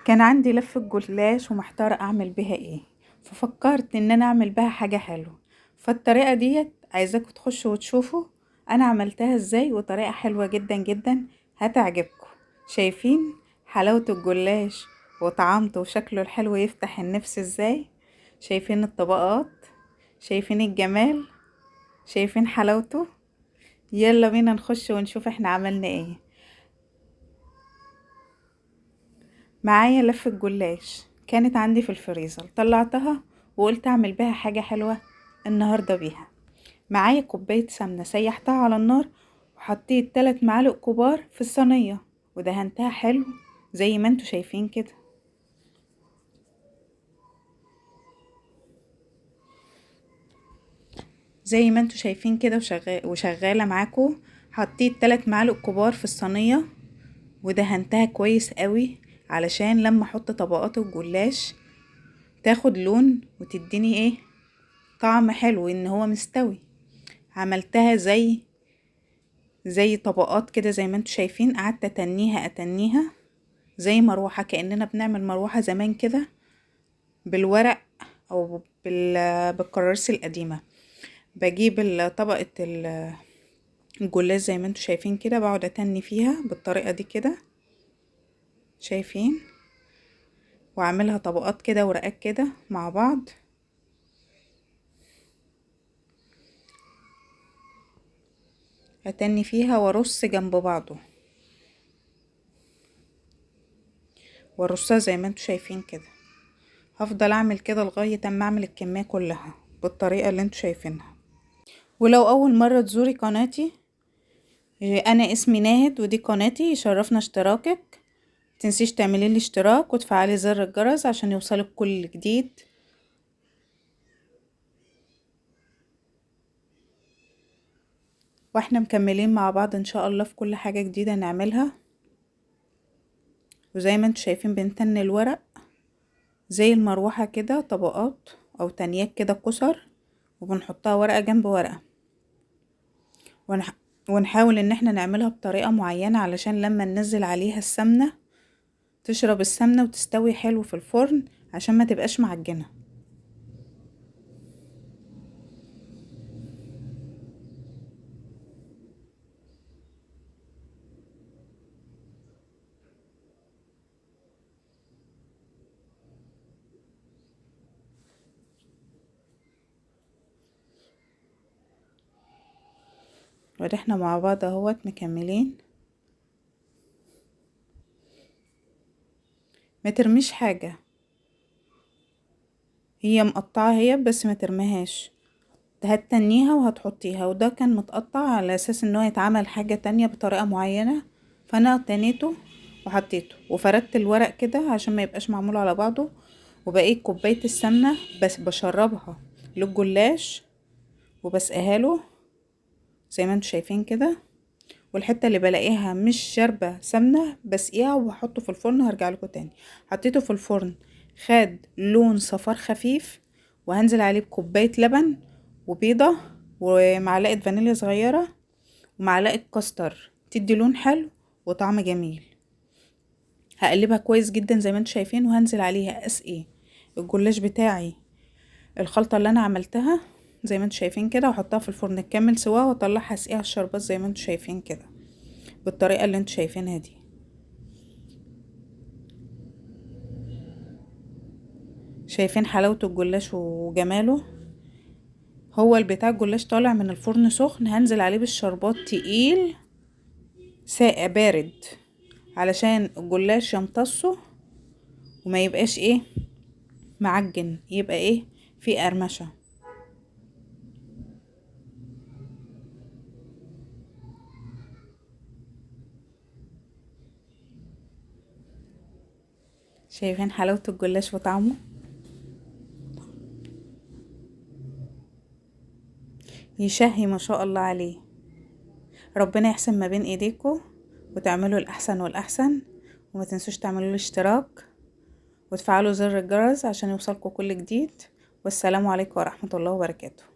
كان عندي لفة جلاش ومحتارة اعمل بيها ايه، ففكرت ان انا اعمل بيها حاجة حلوة. فالطريقة ديت عايزاكم تخشوا وتشوفوا انا عملتها ازاي، وطريقة حلوة جدا جدا هتعجبكم. شايفين حلاوة الجلاش وطعامته وشكله الحلو يفتح النفس ازاي؟ شايفين الطبقات؟ شايفين الجمال؟ شايفين حلاوته؟ يلا بينا نخش ونشوف احنا عملنا ايه. معايا لفة جلاش كانت عندي في الفريزر، طلعتها وقلت اعمل بيها حاجة حلوة النهاردة بيها. معايا كوباية سمنة سيحتها على النار، وحطيت 3 معالق كبار في الصينية ودهنتها حلو زي ما انتوا شايفين كده. زي ما انتوا شايفين كده وشغالة معاكم. حطيت 3 معالق كبار في الصينية ودهنتها كويس قوي، علشان لما احط طبقات الجلاش تاخد لون وتديني ايه، طعم حلو ان هو مستوي. عملتها زي طبقات كده زي ما انتوا شايفين، قعدت اتنيها زي مروحة، كأننا بنعمل مروحة زمان كده بالورق او بالكراريس القديمة. بجيب طبقة الجلاش زي ما انتوا شايفين كده، بقعد اتني فيها بالطريقة دي كده، شايفين؟ واعملها طبقات كده ورقات كده مع بعض. اتني فيها وارص جنب بعضه، وارصها زي ما انتوا شايفين كده. هفضل اعمل كده لغاية اما اعمل الكمية كلها بالطريقة اللي انتوا شايفينها. ولو اول مرة تزوري قناتي، انا اسمي ناهد ودي قناتي، يشرفنا اشتراكك. متنسيش تعملي لي اشتراك وتفعلي زر الجرس عشان يوصلك كل جديد. واحنا مكملين مع بعض ان شاء الله في كل حاجة جديدة نعملها. وزي ما انتوا شايفين بنتن الورق زي المروحة كده، طبقات او تنيات كده كسر، وبنحطها ورقة جنب ورقة. ونحاول ان احنا نعملها بطريقة معينة علشان لما ننزل عليها السمنة تشرب السمنة وتستوي حلو في الفرن، عشان ما تبقاش معجنة. واحنا مع بعض اهوت مكملين. ما ترميش حاجة، هي مقطعة هي بس ما ترميهاش، هتتنيها وهتحطيها. وده كان متقطع على اساس انه يتعمل حاجة تانية بطريقة معينة، فانا تنيته وحطيته وفردت الورق كده عشان ما يبقاش معمول على بعضه. وبقيت كوباية السمنة بس بشربها للجلاش وبسقيها له زي ما انتوا شايفين كده. والحته اللي بلاقيها مش شاربه سمنه بسقيها وبحطه في الفرن، هرجع لكم تاني. حطيته في الفرن، خد لون صفار خفيف، وهنزل عليه بكوبايه لبن وبيضه ومعلقه فانيليا صغيره ومعلقه كاستر، تدي لون حلو وطعم جميل. هقلبها كويس جدا زي ما انتوا شايفين، وهنزل عليها اسقي الجلاش بتاعي الخلطه اللي انا عملتها زي ما انتوا شايفين كده، واحطها في الفرن تكمل سواها واطلعها اسقيها الشربات زي ما انتوا شايفين كده بالطريقة اللي انتوا شايفينها دي. شايفين حلاوة الجلاش وجماله؟ هو البتاع الجلاش طالع من الفرن سخن، هنزل عليه بالشربات تقيل ساقع بارد علشان الجلاش يمتصه وما يبقاش ايه معجن، يبقى ايه في قرمشة. شايفين حلاوة الجلاش وطعمه؟ يشهي ما شاء الله عليه. ربنا يحسن ما بين ايديكم وتعملوا الاحسن والاحسن. وما تنسوش تعملوا الاشتراك وتفعلوا زر الجرس عشان يوصلكوا كل جديد. والسلام عليكم ورحمة الله وبركاته.